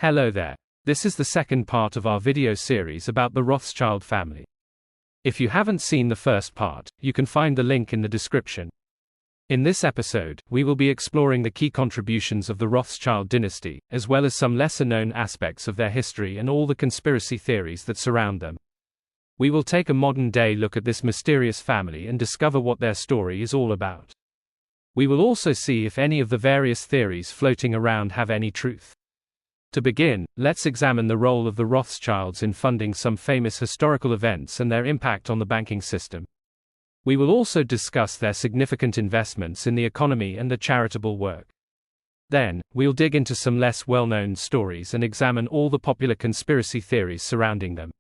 Hello there. This is the second part of our video series about the Rothschild family. If you haven't seen the first part, you can find the link in the description. In this episode, we will be exploring the key contributions of the Rothschild dynasty, as well as some lesser-known aspects of their history and all the conspiracy theories that surround them. We will take a modern-day look at this mysterious family and discover what their story is all about. We will also see if any of the various theories floating around have any truth. To begin, let's examine the role of the Rothschilds in funding some famous historical events and their impact on the banking system. We will also discuss their significant investments in the economy and the charitable work. Then, we'll dig into some less well-known stories and examine all the popular conspiracy theories surrounding them.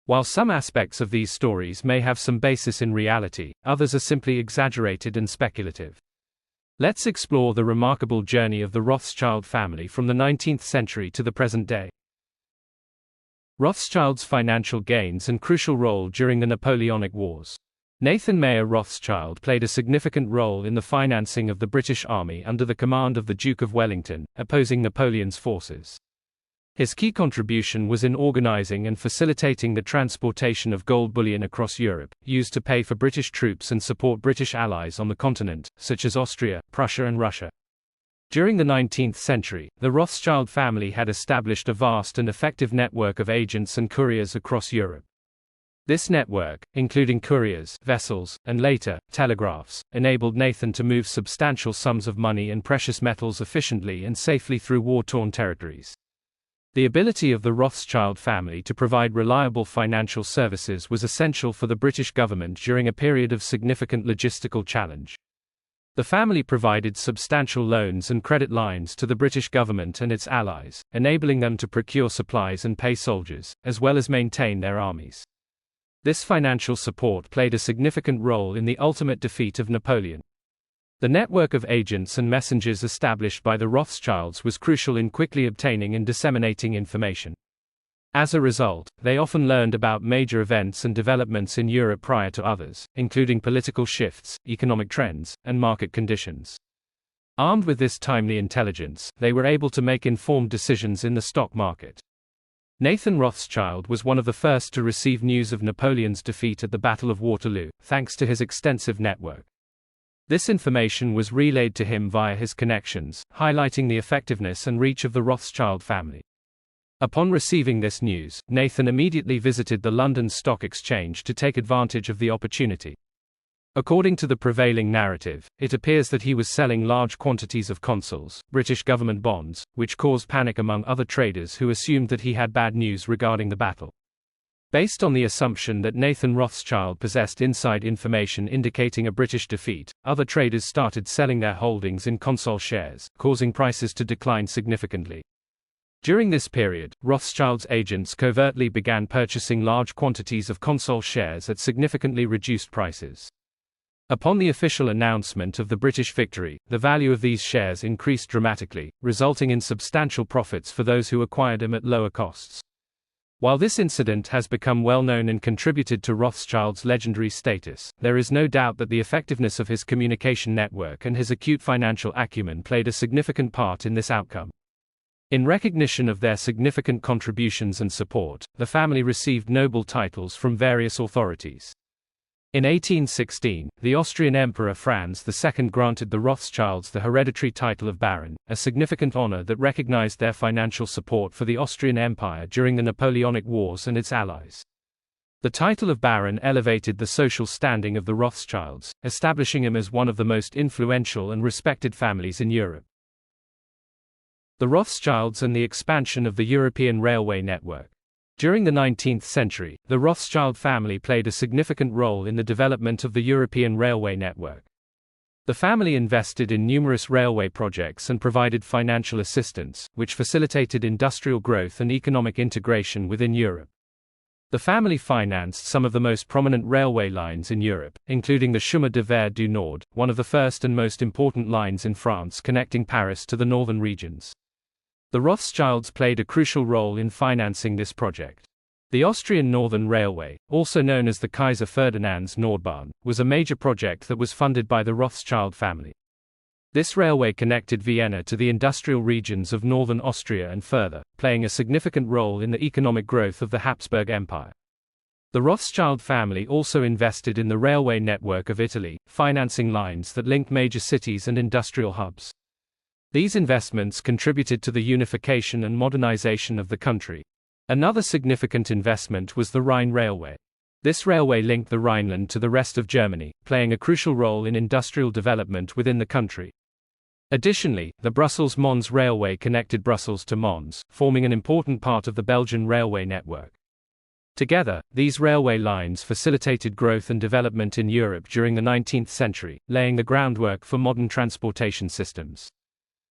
While some aspects of these stories may have some basis in reality, others are simply exaggerated and speculative. Let's explore the remarkable journey of the Rothschild family from the 19th century to the present day. Rothschild's financial gains and crucial role during the Napoleonic Wars. Nathan Mayer Rothschild played a significant role in the financing of the British Army under the command of the Duke of Wellington, opposing Napoleon's forces. His key contribution was in organizing and facilitating the transportation of gold bullion across Europe, used to pay for British troops and support British allies on the continent, such as Austria, Prussia and Russia. During the 19th century, the Rothschild family had established a vast and effective network of agents and couriers across Europe. This network, including couriers, vessels, and later, telegraphs, enabled Nathan to move substantial sums of money and precious metals efficiently and safely through war-torn territories. The ability of the Rothschild family to provide reliable financial services was essential for the British government during a period of significant logistical challenge. The family provided substantial loans and credit lines to the British government and its allies, enabling them to procure supplies and pay soldiers, as well as maintain their armies. This financial support played a significant role in the ultimate defeat of Napoleon. The network of agents and messengers established by the Rothschilds was crucial in quickly obtaining and disseminating information. As a result, they often learned about major events and developments in Europe prior to others, including political shifts, economic trends, and market conditions. Armed with this timely intelligence, they were able to make informed decisions in the stock market. Nathan Rothschild was one of the first to receive news of Napoleon's defeat at the Battle of Waterloo, thanks to his extensive network. This information was relayed to him via his connections, highlighting the effectiveness and reach of the Rothschild family. Upon receiving this news, Nathan immediately visited the London Stock Exchange to take advantage of the opportunity. According to the prevailing narrative, it appears that he was selling large quantities of consols, British government bonds, which caused panic among other traders who assumed that he had bad news regarding the battle. Based on the assumption that Nathan Rothschild possessed inside information indicating a British defeat, other traders started selling their holdings in console shares, causing prices to decline significantly. During this period, Rothschild's agents covertly began purchasing large quantities of console shares at significantly reduced prices. Upon the official announcement of the British victory, the value of these shares increased dramatically, resulting in substantial profits for those who acquired them at lower costs. While this incident has become well known and contributed to Rothschild's legendary status, there is no doubt that the effectiveness of his communication network and his acute financial acumen played a significant part in this outcome. In recognition of their significant contributions and support, the family received noble titles from various authorities. In 1816, the Austrian Emperor Franz II granted the Rothschilds the hereditary title of Baron, a significant honor that recognized their financial support for the Austrian Empire during the Napoleonic Wars and its allies. The title of Baron elevated the social standing of the Rothschilds, establishing him as one of the most influential and respected families in Europe. The Rothschilds and the expansion of the European railway network. During the 19th century, the Rothschild family played a significant role in the development of the European railway network. The family invested in numerous railway projects and provided financial assistance, which facilitated industrial growth and economic integration within Europe. The family financed some of the most prominent railway lines in Europe, including the Chemin de Fer du Nord, one of the first and most important lines in France connecting Paris to the northern regions. The Rothschilds played a crucial role in financing this project. The Austrian Northern Railway, also known as the Kaiser Ferdinand's Nordbahn, was a major project that was funded by the Rothschild family. This railway connected Vienna to the industrial regions of northern Austria and further, playing a significant role in the economic growth of the Habsburg Empire. The Rothschild family also invested in the railway network of Italy, financing lines that linked major cities and industrial hubs. These investments contributed to the unification and modernization of the country. Another significant investment was the Rhine Railway. This railway linked the Rhineland to the rest of Germany, playing a crucial role in industrial development within the country. Additionally, the Brussels-Mons Railway connected Brussels to Mons, forming an important part of the Belgian railway network. Together, these railway lines facilitated growth and development in Europe during the 19th century, laying the groundwork for modern transportation systems.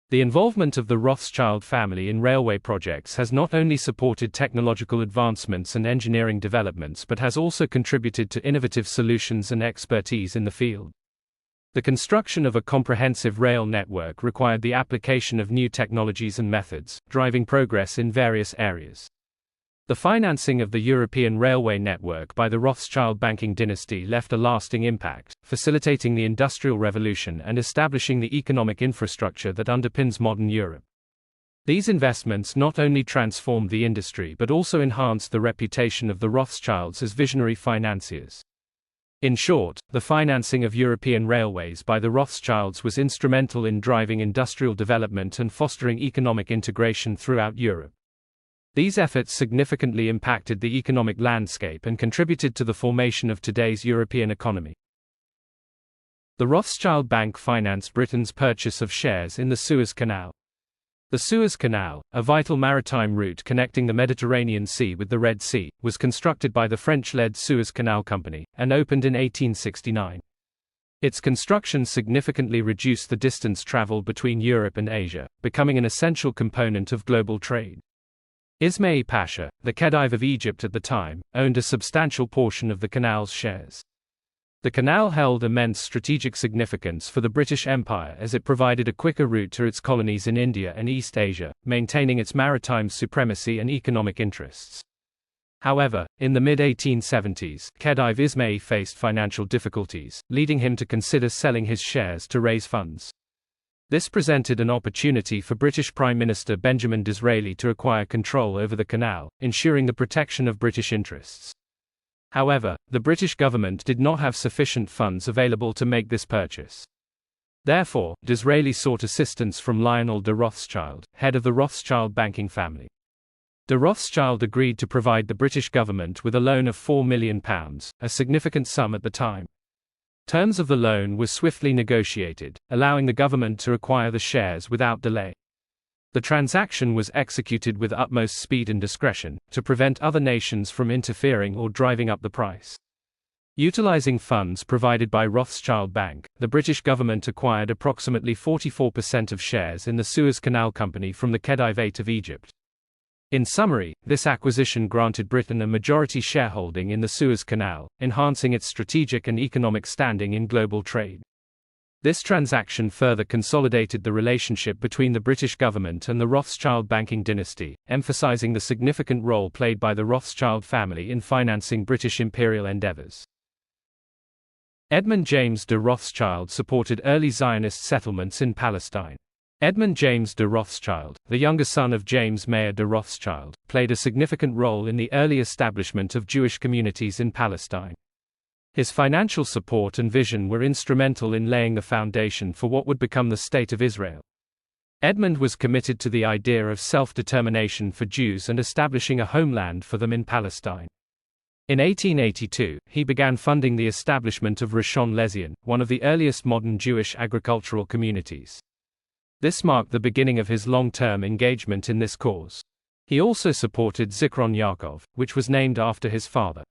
The involvement of the Rothschild family in railway projects has not only supported technological advancements and engineering developments but has also contributed to innovative solutions and expertise in the field. The construction of a comprehensive rail network required the application of new technologies and methods, driving progress in various areas. The financing of the European railway network by the Rothschild banking dynasty left a lasting impact, facilitating the Industrial Revolution and establishing the economic infrastructure that underpins modern Europe. These investments not only transformed the industry but also enhanced the reputation of the Rothschilds as visionary financiers. In short, the financing of European railways by the Rothschilds was instrumental in driving industrial development and fostering economic integration throughout Europe. These efforts significantly impacted the economic landscape and contributed to the formation of today's European economy. The Rothschild Bank financed Britain's purchase of shares in the Suez Canal. The Suez Canal, a vital maritime route connecting the Mediterranean Sea with the Red Sea, was constructed by the French-led Suez Canal Company, and opened in 1869. Its construction significantly reduced the distance traveled between Europe and Asia, becoming an essential component of global trade. Ismail Pasha, the Khedive of Egypt at the time, owned a substantial portion of the canal's shares. The canal held immense strategic significance for the British Empire as it provided a quicker route to its colonies in India and East Asia, maintaining its maritime supremacy and economic interests. However, in the mid-1870s, Khedive Ismail faced financial difficulties, leading him to consider selling his shares to raise funds. This presented an opportunity for British Prime Minister Benjamin Disraeli to acquire control over the canal, ensuring the protection of British interests. However, the British government did not have sufficient funds available to make this purchase. Therefore, Disraeli sought assistance from Lionel de Rothschild, head of the Rothschild banking family. De Rothschild agreed to provide the British government with a loan of £4 million, a significant sum at the time. Terms of the loan were swiftly negotiated, allowing the government to acquire the shares without delay. The transaction was executed with utmost speed and discretion, to prevent other nations from interfering or driving up the price. Utilizing funds provided by Rothschild Bank, the British government acquired approximately 44% of shares in the Suez Canal Company from the Khedivate of Egypt. In summary, this acquisition granted Britain a majority shareholding in the Suez Canal, enhancing its strategic and economic standing in global trade. This transaction further consolidated the relationship between the British government and the Rothschild banking dynasty, emphasizing the significant role played by the Rothschild family in financing British imperial endeavors. Edmund James de Rothschild supported early Zionist settlements in Palestine. Edmund James de Rothschild, the younger son of James Mayer de Rothschild, played a significant role in the early establishment of Jewish communities in Palestine. His financial support and vision were instrumental in laying the foundation for what would become the State of Israel. Edmund was committed to the idea of self-determination for Jews and establishing a homeland for them in Palestine. In 1882, he began funding the establishment of Rishon LeZion, one of the earliest modern Jewish agricultural communities. This marked the beginning of his long-term engagement in this cause. He also supported Zichron Yaakov, which was named after his father.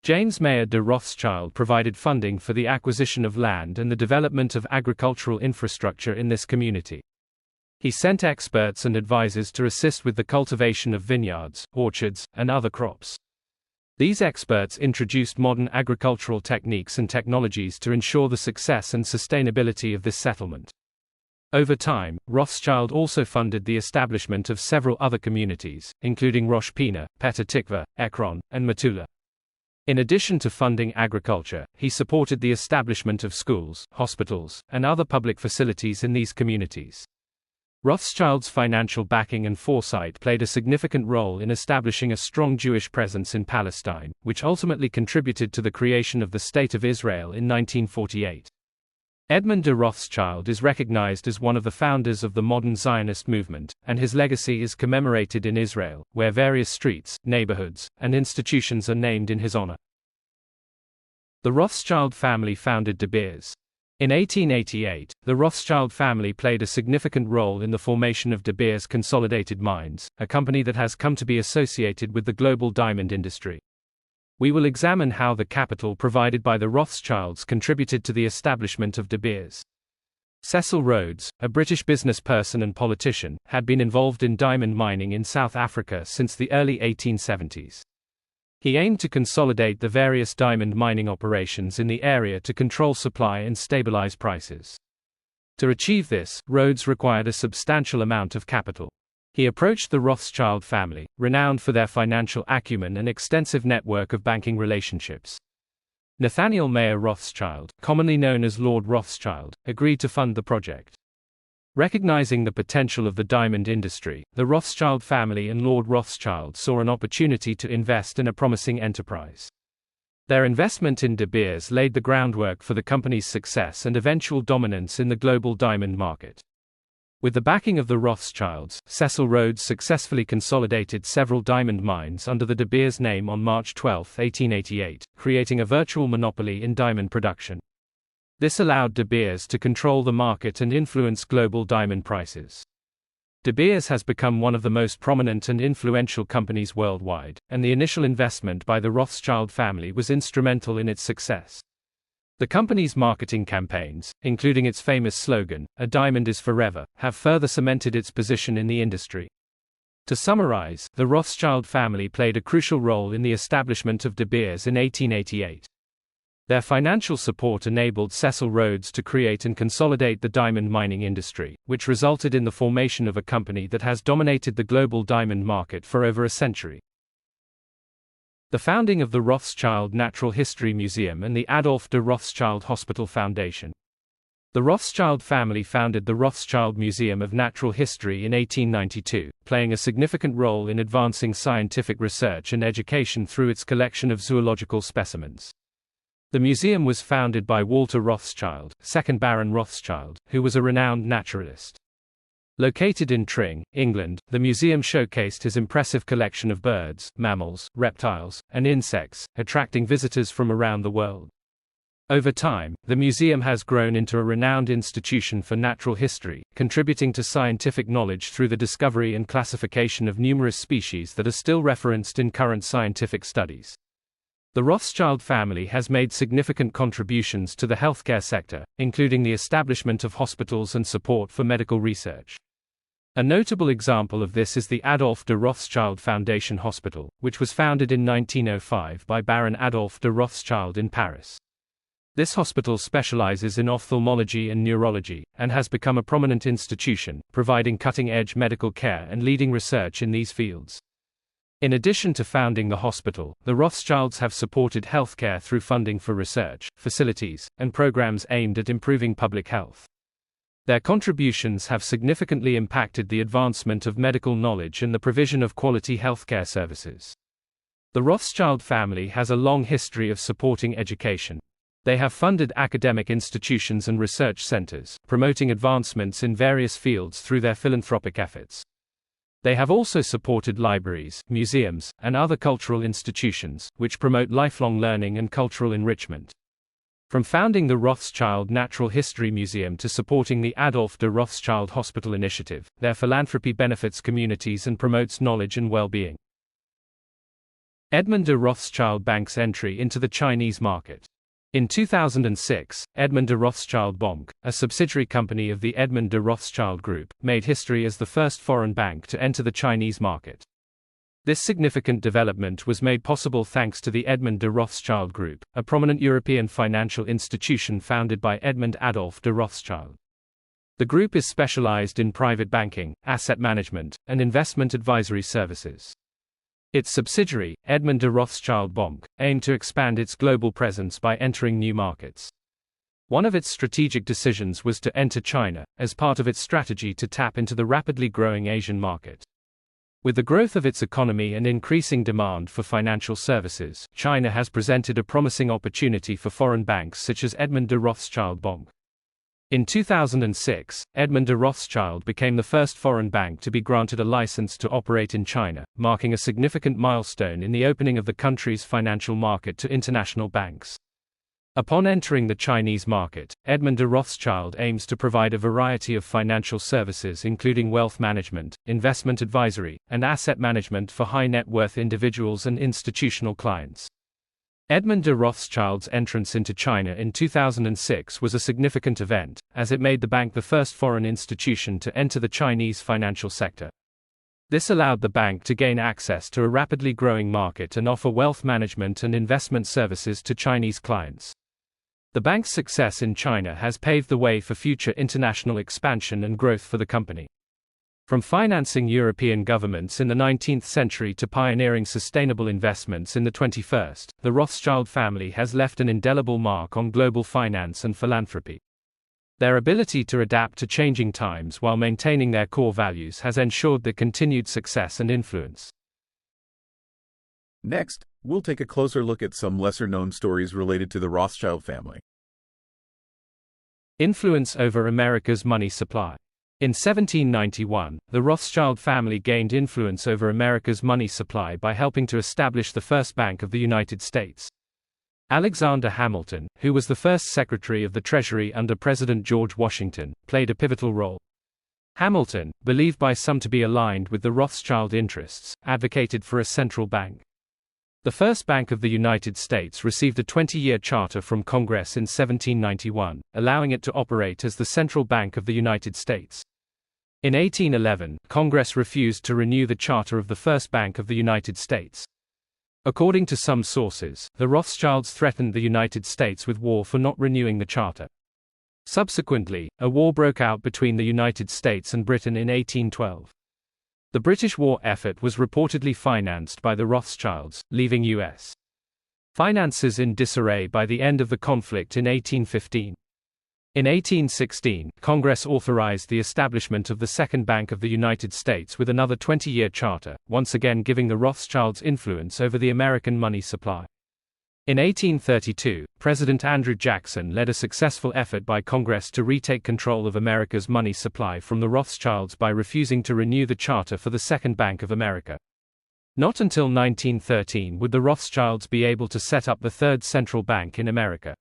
James Mayer de Rothschild provided funding for the acquisition of land and the development of agricultural infrastructure in this community. He sent experts and advisors to assist with the cultivation of vineyards, orchards, and other crops. These experts introduced modern agricultural techniques and technologies to ensure the success and sustainability of this settlement. Over time, Rothschild also funded the establishment of several other communities, including Rosh Pina, Petah Tikva, Ekron, and Metula. In addition to funding agriculture, he supported the establishment of schools, hospitals, and other public facilities in these communities. Rothschild's financial backing and foresight played a significant role in establishing a strong Jewish presence in Palestine, which ultimately contributed to the creation of the State of Israel in 1948. Edmund de Rothschild is recognized as one of the founders of the modern Zionist movement, and his legacy is commemorated in Israel, where various streets, neighborhoods, and institutions are named in his honor. The Rothschild family founded De Beers. In 1888, the Rothschild family played a significant role in the formation of De Beers Consolidated Mines, a company that has come to be associated with the global diamond industry. We will examine how the capital provided by the Rothschilds contributed to the establishment of De Beers. Cecil Rhodes, a British businessperson and politician, had been involved in diamond mining in South Africa since the early 1870s. He aimed to consolidate the various diamond mining operations in the area to control supply and stabilize prices. To achieve this, Rhodes required a substantial amount of capital. He approached the Rothschild family, renowned for their financial acumen and extensive network of banking relationships. Nathaniel Mayer Rothschild, commonly known as Lord Rothschild, agreed to fund the project. Recognizing the potential of the diamond industry, the Rothschild family and Lord Rothschild saw an opportunity to invest in a promising enterprise. Their investment in De Beers laid the groundwork for the company's success and eventual dominance in the global diamond market. With the backing of the Rothschilds, Cecil Rhodes successfully consolidated several diamond mines under the De Beers name on March 12, 1888, creating a virtual monopoly in diamond production. This allowed De Beers to control the market and influence global diamond prices. De Beers has become one of the most prominent and influential companies worldwide, and the initial investment by the Rothschild family was instrumental in its success. The company's marketing campaigns, including its famous slogan, "A diamond is forever," have further cemented its position in the industry. To summarize, the Rothschild family played a crucial role in the establishment of De Beers in 1888. Their financial support enabled Cecil Rhodes to create and consolidate the diamond mining industry, which resulted in the formation of a company that has dominated the global diamond market for over a century. The founding of the Rothschild Natural History Museum and the Adolf de Rothschild Hospital Foundation. The Rothschild family founded the Rothschild Museum of Natural History in 1892, playing a significant role in advancing scientific research and education through its collection of zoological specimens. The museum was founded by Walter Rothschild, 2nd Baron Rothschild, who was a renowned naturalist. Located in Tring, England, the museum showcased his impressive collection of birds, mammals, reptiles, and insects, attracting visitors from around the world. Over time, the museum has grown into a renowned institution for natural history, contributing to scientific knowledge through the discovery and classification of numerous species that are still referenced in current scientific studies. The Rothschild family has made significant contributions to the healthcare sector, including the establishment of hospitals and support for medical research. A notable example of this is the Adolf de Rothschild Foundation Hospital, which was founded in 1905 by Baron Adolf de Rothschild in Paris. This hospital specializes in ophthalmology and neurology, and has become a prominent institution, providing cutting-edge medical care and leading research in these fields. In addition to founding the hospital, the Rothschilds have supported healthcare through funding for research, facilities, and programs aimed at improving public health. Their contributions have significantly impacted the advancement of medical knowledge and the provision of quality healthcare services. The Rothschild family has a long history of supporting education. They have funded academic institutions and research centers, promoting advancements in various fields through their philanthropic efforts. They have also supported libraries, museums, and other cultural institutions, which promote lifelong learning and cultural enrichment. From founding the Rothschild Natural History Museum to supporting the Adolf de Rothschild Hospital Initiative, their philanthropy benefits communities and promotes knowledge and well-being. Edmund de Rothschild Bank's entry into the Chinese market. In 2006, Edmund de Rothschild Bank, a subsidiary company of the Edmund de Rothschild Group, made history as the first foreign bank to enter the Chinese market. This significant development was made possible thanks to the Edmund de Rothschild Group, a prominent European financial institution founded by Edmund Adolf de Rothschild. The group is specialized in private banking, asset management, and investment advisory services. Its subsidiary, Edmond de Rothschild Bank, aimed to expand its global presence by entering new markets. One of its strategic decisions was to enter China, as part of its strategy to tap into the rapidly growing Asian market. With the growth of its economy and increasing demand for financial services, China has presented a promising opportunity for foreign banks such as Edmond de Rothschild Bank. In 2006, Edmond de Rothschild became the first foreign bank to be granted a license to operate in China, marking a significant milestone in the opening of the country's financial market to international banks. Upon entering the Chinese market, Edmond de Rothschild aims to provide a variety of financial services including wealth management, investment advisory, and asset management for high-net-worth individuals and institutional clients. Edmond de Rothschild's entrance into China in 2006 was a significant event, as it made the bank the first foreign institution to enter the Chinese financial sector. This allowed the bank to gain access to a rapidly growing market and offer wealth management and investment services to Chinese clients. The bank's success in China has paved the way for future international expansion and growth for the company. From financing European governments in the 19th century to pioneering sustainable investments in the 21st, the Rothschild family has left an indelible mark on global finance and philanthropy. Their ability to adapt to changing times while maintaining their core values has ensured their continued success and influence. Next, we'll take a closer look at some lesser-known stories related to the Rothschild family. Influence over America's money supply. In 1791, the Rothschild family gained influence over America's money supply by helping to establish the first Bank of the United States. Alexander Hamilton, who was the first Secretary of the Treasury under President George Washington, played a pivotal role. Hamilton, believed by some to be aligned with the Rothschild interests, advocated for a central bank. The first Bank of the United States received a 20-year charter from Congress in 1791, allowing it to operate as the central bank of the United States. In 1811, Congress refused to renew the charter of the First Bank of the United States. According to some sources, the Rothschilds threatened the United States with war for not renewing the charter. Subsequently, a war broke out between the United States and Britain in 1812. The British war effort was reportedly financed by the Rothschilds, leaving U.S. finances in disarray by the end of the conflict in 1815. In 1816, Congress authorized the establishment of the Second Bank of the United States with another 20-year charter, once again giving the Rothschilds influence over the American money supply. In 1832, President Andrew Jackson led a successful effort by Congress to retake control of America's money supply from the Rothschilds by refusing to renew the charter for the Second Bank of America. Not until 1913 would the Rothschilds be able to set up the third central bank in America.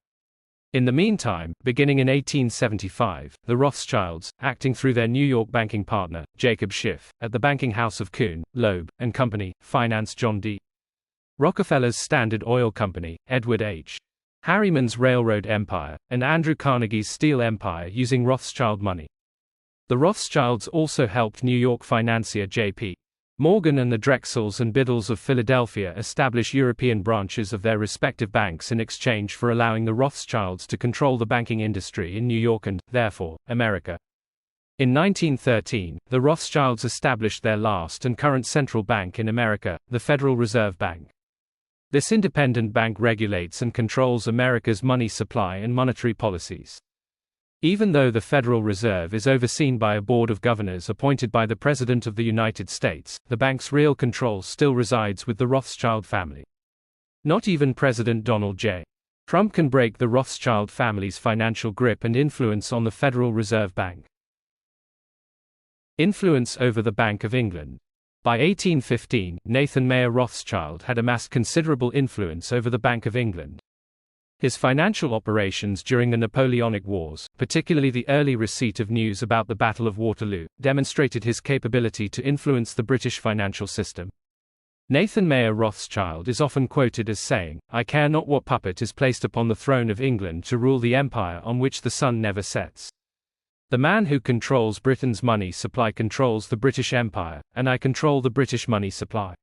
In the meantime, beginning in 1875, the Rothschilds, acting through their New York banking partner, Jacob Schiff, at the banking house of Kuhn, Loeb and Company, financed John D. Rockefeller's Standard Oil Company, Edward H. Harriman's railroad empire, and Andrew Carnegie's steel empire using Rothschild money. The Rothschilds also helped New York financier J.P. Morgan and the Drexels and Biddles of Philadelphia establish European branches of their respective banks in exchange for allowing the Rothschilds to control the banking industry in New York and, therefore, America. In 1913, the Rothschilds established their last and current central bank in America, the Federal Reserve Bank. This independent bank regulates and controls America's money supply and monetary policies. Even though the Federal Reserve is overseen by a board of governors appointed by the President of the United States, the bank's real control still resides with the Rothschild family. Not even President Donald J. Trump can break the Rothschild family's financial grip and influence on the Federal Reserve Bank. Influence over the Bank of England. By 1815, Nathan Mayer Rothschild had amassed considerable influence over the Bank of England. His financial operations during the Napoleonic Wars, particularly the early receipt of news about the Battle of Waterloo, demonstrated his capability to influence the British financial system. Nathan Mayer Rothschild is often quoted as saying, "I care not what puppet is placed upon the throne of England to rule the empire on which the sun never sets. The man who controls Britain's money supply controls the British Empire, and I control the British money supply."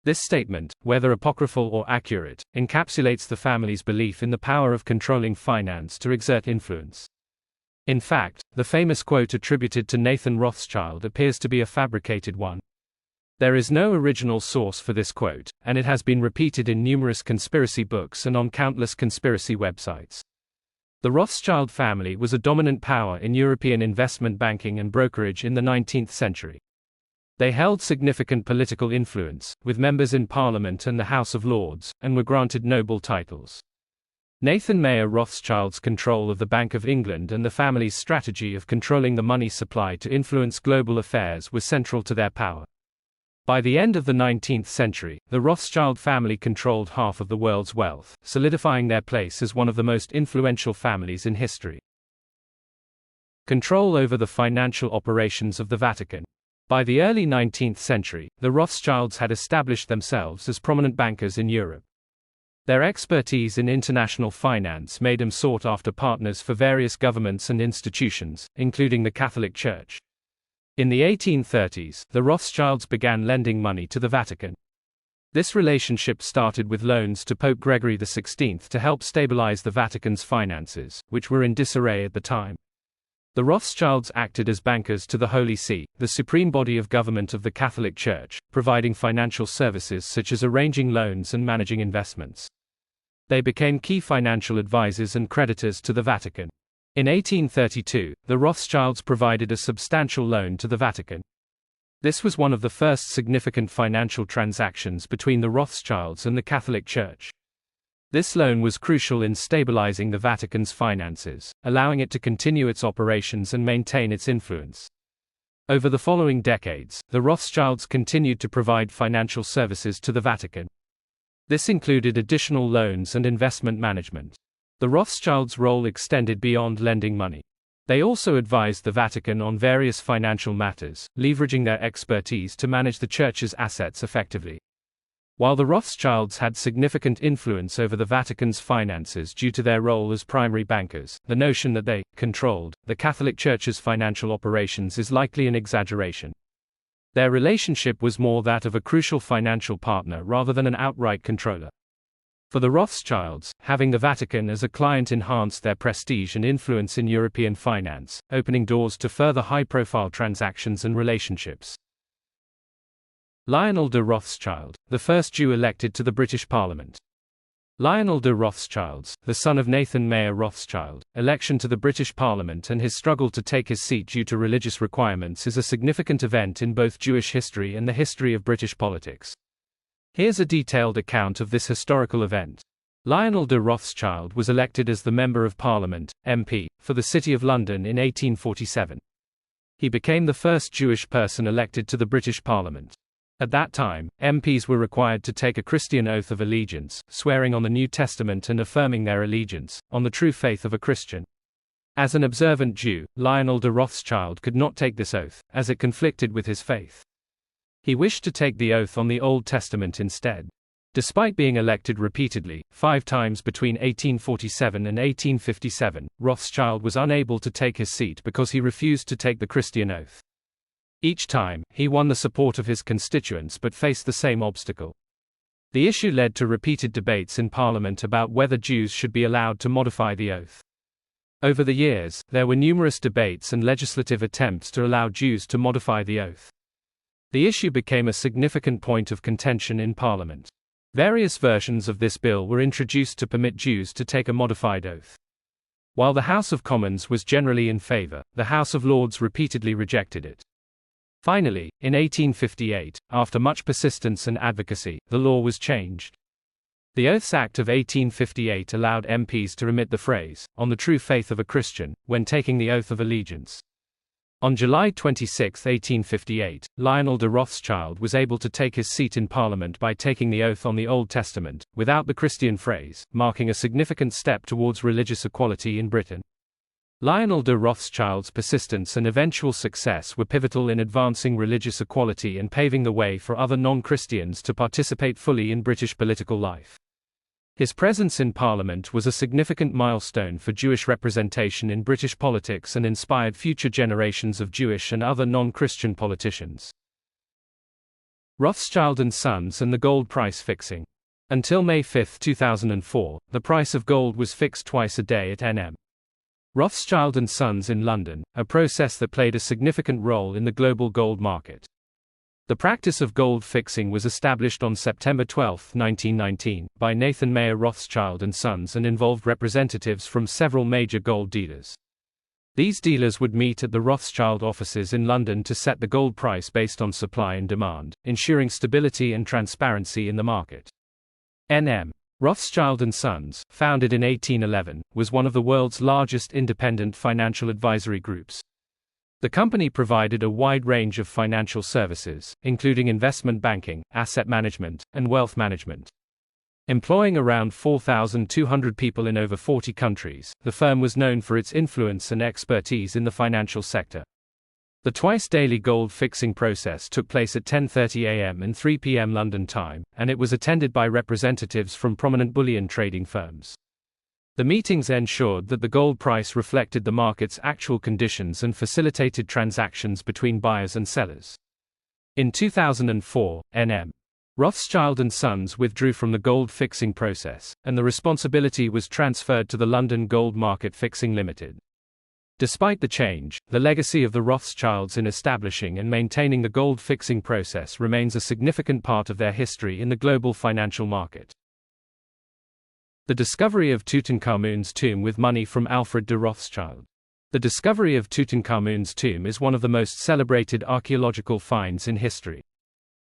This statement, whether apocryphal or accurate, encapsulates the family's belief in the power of controlling finance to exert influence. In fact, the famous quote attributed to Nathan Rothschild appears to be a fabricated one. There is no original source for this quote, and it has been repeated in numerous conspiracy books and on countless conspiracy websites. The Rothschild family was a dominant power in European investment banking and brokerage in the 19th century. They held significant political influence, with members in Parliament and the House of Lords, and were granted noble titles. Nathan Mayer Rothschild's control of the Bank of England and the family's strategy of controlling the money supply to influence global affairs was central to their power. By the end of the 19th century, the Rothschild family controlled half of the world's wealth, solidifying their place as one of the most influential families in history. Control over the financial operations of the Vatican. By the early 19th century, the Rothschilds had established themselves as prominent bankers in Europe. Their expertise in international finance made them sought-after partners for various governments and institutions, including the Catholic Church. In the 1830s, the Rothschilds began lending money to the Vatican. This relationship started with loans to Pope Gregory XVI to help stabilize the Vatican's finances, which were in disarray at the time. The Rothschilds acted as bankers to the Holy See, the supreme body of government of the Catholic Church, providing financial services such as arranging loans and managing investments. They became key financial advisors and creditors to the Vatican. In 1832, the Rothschilds provided a substantial loan to the Vatican. This was one of the first significant financial transactions between the Rothschilds and the Catholic Church. This loan was crucial in stabilizing the Vatican's finances, allowing it to continue its operations and maintain its influence. Over the following decades, the Rothschilds continued to provide financial services to the Vatican. This included additional loans and investment management. The Rothschilds' role extended beyond lending money. They also advised the Vatican on various financial matters, leveraging their expertise to manage the Church's assets effectively. While the Rothschilds had significant influence over the Vatican's finances due to their role as primary bankers, the notion that they controlled the Catholic Church's financial operations is likely an exaggeration. Their relationship was more that of a crucial financial partner rather than an outright controller. For the Rothschilds, having the Vatican as a client enhanced their prestige and influence in European finance, opening doors to further high-profile transactions and relationships. Lionel de Rothschild, the first Jew elected to the British Parliament. Lionel de Rothschilds, the son of Nathan Mayer Rothschild, election to the British Parliament and his struggle to take his seat due to religious requirements is a significant event in both Jewish history and the history of British politics. Here's a detailed account of this historical event. Lionel de Rothschild was elected as the Member of Parliament, MP, for the City of London in 1847. He became the first Jewish person elected to the British Parliament. At that time, MPs were required to take a Christian oath of allegiance, swearing on the New Testament and affirming their allegiance on the true faith of a Christian. As an observant Jew, Lionel de Rothschild could not take this oath, as it conflicted with his faith. He wished to take the oath on the Old Testament instead. Despite being elected repeatedly, 5 times between 1847 and 1857, Rothschild was unable to take his seat because he refused to take the Christian oath. Each time, he won the support of his constituents but faced the same obstacle. The issue led to repeated debates in Parliament about whether Jews should be allowed to modify the oath. Over the years, there were numerous debates and legislative attempts to allow Jews to modify the oath. The issue became a significant point of contention in Parliament. Various versions of this bill were introduced to permit Jews to take a modified oath. While the House of Commons was generally in favor, the House of Lords repeatedly rejected it. Finally, in 1858, after much persistence and advocacy, the law was changed. The Oaths Act of 1858 allowed MPs to omit the phrase, "on the true faith of a Christian," when taking the oath of allegiance. On July 26, 1858, Lionel de Rothschild was able to take his seat in Parliament by taking the oath on the Old Testament, without the Christian phrase, marking a significant step towards religious equality in Britain. Lionel de Rothschild's persistence and eventual success were pivotal in advancing religious equality and paving the way for other non-Christians to participate fully in British political life. His presence in Parliament was a significant milestone for Jewish representation in British politics and inspired future generations of Jewish and other non-Christian politicians. Rothschild and Sons and the gold price fixing. Until May 5, 2004, the price of gold was fixed twice a day at Nm. Rothschild and Sons in London, a process that played a significant role in the global gold market. The practice of gold fixing was established on September 12, 1919, by Nathan Mayer Rothschild and Sons and involved representatives from several major gold dealers. These dealers would meet at the Rothschild offices in London to set the gold price based on supply and demand, ensuring stability and transparency in the market. N.M. Rothschild and Sons, founded in 1811, was one of the world's largest independent financial advisory groups. The company provided a wide range of financial services, including investment banking, asset management, and wealth management. Employing around 4,200 people in over 40 countries, the firm was known for its influence and expertise in the financial sector. The twice-daily gold fixing process took place at 10:30 a.m. and 3 p.m. London time, and it was attended by representatives from prominent bullion trading firms. The meetings ensured that the gold price reflected the market's actual conditions and facilitated transactions between buyers and sellers. In 2004, N.M. Rothschild and Sons withdrew from the gold fixing process, and the responsibility was transferred to the London Gold Market Fixing Limited. Despite the change, the legacy of the Rothschilds in establishing and maintaining the gold fixing process remains a significant part of their history in the global financial market. The discovery of Tutankhamun's tomb with money from Alfred de Rothschild. The discovery of Tutankhamun's tomb is one of the most celebrated archaeological finds in history.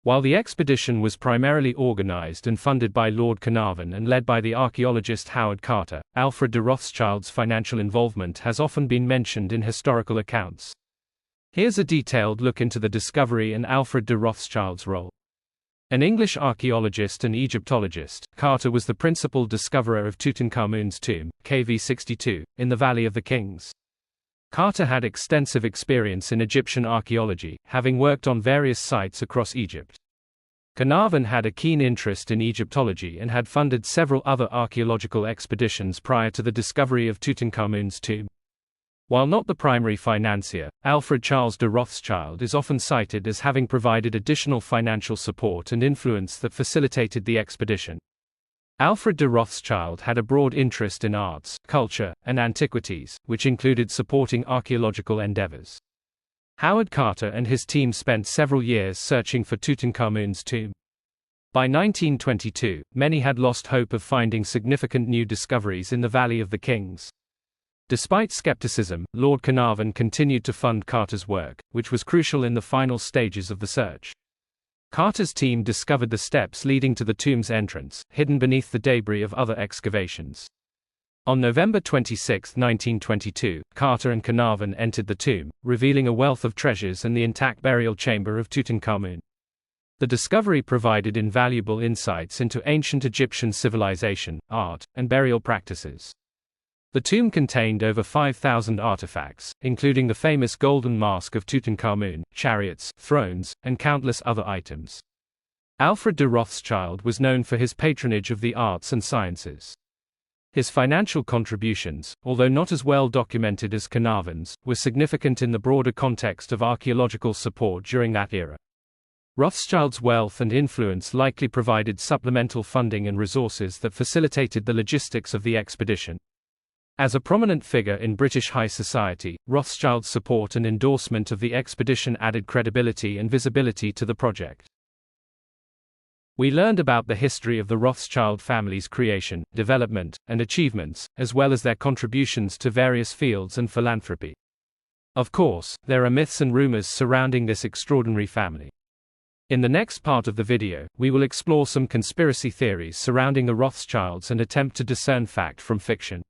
While the expedition was primarily organized and funded by Lord Carnarvon and led by the archaeologist Howard Carter, Alfred de Rothschild's financial involvement has often been mentioned in historical accounts. Here's a detailed look into the discovery and Alfred de Rothschild's role. An English archaeologist and Egyptologist, Carter was the principal discoverer of Tutankhamun's tomb, KV 62, in the Valley of the Kings. Carter had extensive experience in Egyptian archaeology, having worked on various sites across Egypt. Carnarvon had a keen interest in Egyptology and had funded several other archaeological expeditions prior to the discovery of Tutankhamun's tomb. While not the primary financier, Alfred Charles de Rothschild is often cited as having provided additional financial support and influence that facilitated the expedition. Alfred de Rothschild had a broad interest in arts, culture, and antiquities, which included supporting archaeological endeavors. Howard Carter and his team spent several years searching for Tutankhamun's tomb. By 1922, many had lost hope of finding significant new discoveries in the Valley of the Kings. Despite skepticism, Lord Carnarvon continued to fund Carter's work, which was crucial in the final stages of the search. Carter's team discovered the steps leading to the tomb's entrance, hidden beneath the debris of other excavations. On November 26, 1922, Carter and Carnarvon entered the tomb, revealing a wealth of treasures and the intact burial chamber of Tutankhamun. The discovery provided invaluable insights into ancient Egyptian civilization, art, and burial practices. The tomb contained over 5,000 artifacts, including the famous golden mask of Tutankhamun, chariots, thrones, and countless other items. Alfred de Rothschild was known for his patronage of the arts and sciences. His financial contributions, although not as well documented as Carnarvon's, were significant in the broader context of archaeological support during that era. Rothschild's wealth and influence likely provided supplemental funding and resources that facilitated the logistics of the expedition. As a prominent figure in British high society, Rothschild's support and endorsement of the expedition added credibility and visibility to the project. We learned about the history of the Rothschild family's creation, development, and achievements, as well as their contributions to various fields and philanthropy. Of course, there are myths and rumors surrounding this extraordinary family. In the next part of the video, we will explore some conspiracy theories surrounding the Rothschilds and attempt to discern fact from fiction.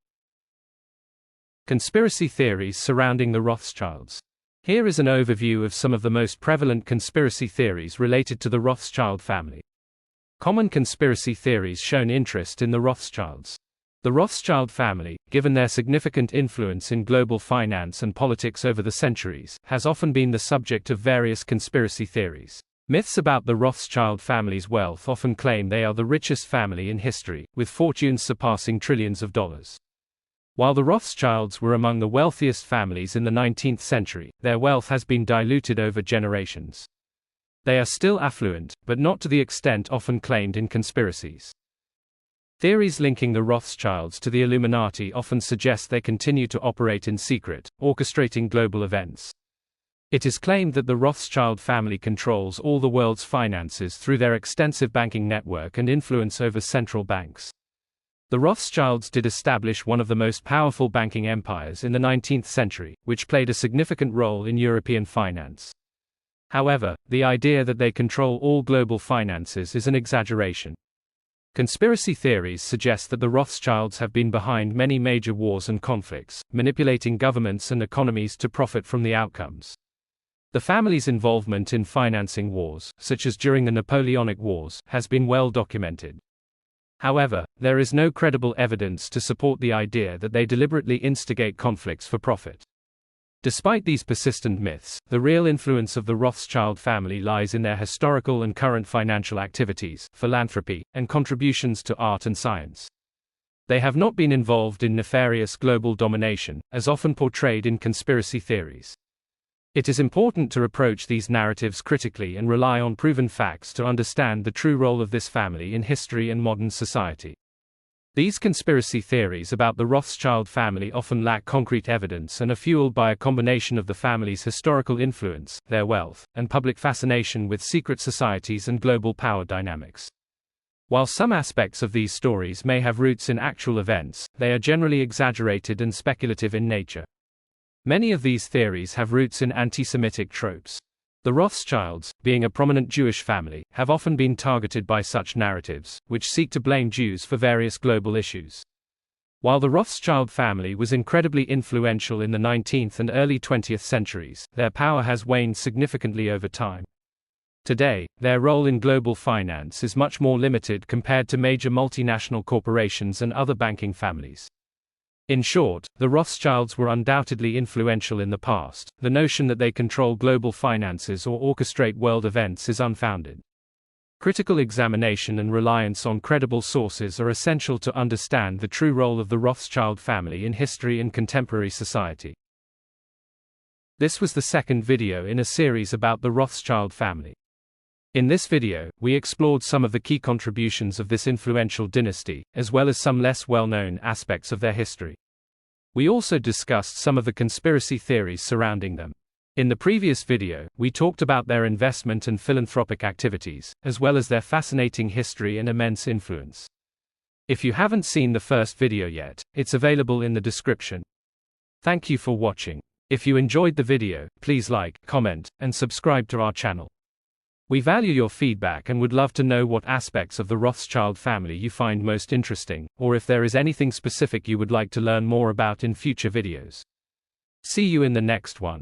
Conspiracy theories surrounding the Rothschilds. Here is an overview of some of the most prevalent conspiracy theories related to the Rothschild family. Common conspiracy theories shown interest in the Rothschilds. The Rothschild family, given their significant influence in global finance and politics over the centuries, has often been the subject of various conspiracy theories. Myths about the Rothschild family's wealth often claim they are the richest family in history, with fortunes surpassing trillions of dollars. While the Rothschilds were among the wealthiest families in the 19th century, their wealth has been diluted over generations. They are still affluent, but not to the extent often claimed in conspiracies. Theories linking the Rothschilds to the Illuminati often suggest they continue to operate in secret, orchestrating global events. It is claimed that the Rothschild family controls all the world's finances through their extensive banking network and influence over central banks. The Rothschilds did establish one of the most powerful banking empires in the 19th century, which played a significant role in European finance. However, the idea that they control all global finances is an exaggeration. Conspiracy theories suggest that the Rothschilds have been behind many major wars and conflicts, manipulating governments and economies to profit from the outcomes. The family's involvement in financing wars, such as during the Napoleonic Wars, has been well documented. However, there is no credible evidence to support the idea that they deliberately instigate conflicts for profit. Despite these persistent myths, the real influence of the Rothschild family lies in their historical and current financial activities, philanthropy, and contributions to art and science. They have not been involved in nefarious global domination, as often portrayed in conspiracy theories. It is important to approach these narratives critically and rely on proven facts to understand the true role of this family in history and modern society. These conspiracy theories about the Rothschild family often lack concrete evidence and are fueled by a combination of the family's historical influence, their wealth, and public fascination with secret societies and global power dynamics. While some aspects of these stories may have roots in actual events, they are generally exaggerated and speculative in nature. Many of these theories have roots in anti-Semitic tropes. The Rothschilds, being a prominent Jewish family, have often been targeted by such narratives, which seek to blame Jews for various global issues. While the Rothschild family was incredibly influential in the 19th and early 20th centuries, their power has waned significantly over time. Today, their role in global finance is much more limited compared to major multinational corporations and other banking families. In short, the Rothschilds were undoubtedly influential in the past. The notion that they control global finances or orchestrate world events is unfounded. Critical examination and reliance on credible sources are essential to understand the true role of the Rothschild family in history and contemporary society. This was the second video in a series about the Rothschild family. In this video, we explored some of the key contributions of this influential dynasty, as well as some less well-known aspects of their history. We also discussed some of the conspiracy theories surrounding them. In the previous video, we talked about their investment and philanthropic activities, as well as their fascinating history and immense influence. If you haven't seen the first video yet, it's available in the description. Thank you for watching. If you enjoyed the video, please like, comment, and subscribe to our channel. We value your feedback and would love to know what aspects of the Rothschild family you find most interesting, or if there is anything specific you would like to learn more about in future videos. See you in the next one.